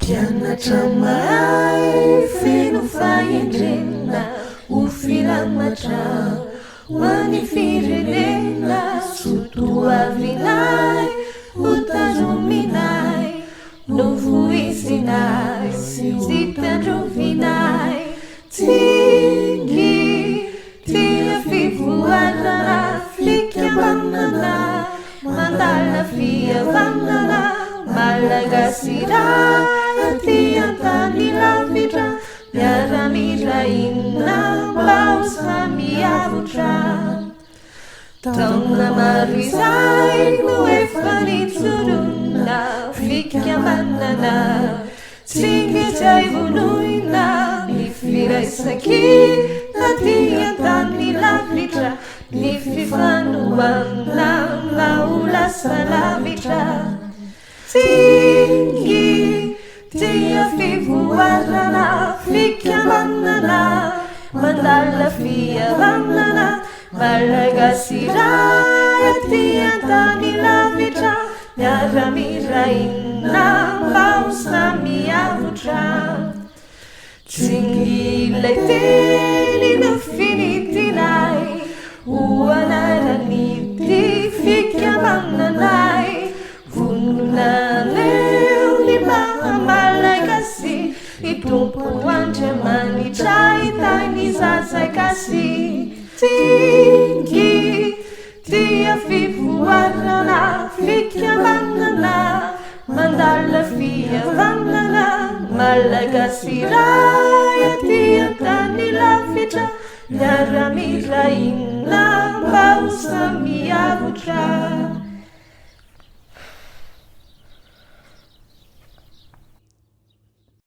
Mpianatra mahay feno fahendrenana ho filamatra ho an'ny firenena sotoavinay ho tazominay no voisinay sy tandrovinay tsingy tia fivoarana fikambanana mandala fihavanana malagasy iray aty antany lavitra miara-miraina mba ho samy avotra taona maro izay no efa nitsorona fikambanana tsingy vonoina ny firaisaky aty antany lavitra ny fifanoana na ho lasa lavitra tsingy tia fivoarana fikambanana mandala fihavanana malagasy iray aty antany lavitra miara-miraina mba ho samy avotra tsingy ilay teny no finitinay ho anaran'ity fikambananay vononaneo ny mahamalagasy itompo andriamanitra itany zazakasy tsingy tia fivoarana fikambanana mandala fihavanana malagasy iray aty antany lavitra miara-miraina mba ho samy avotra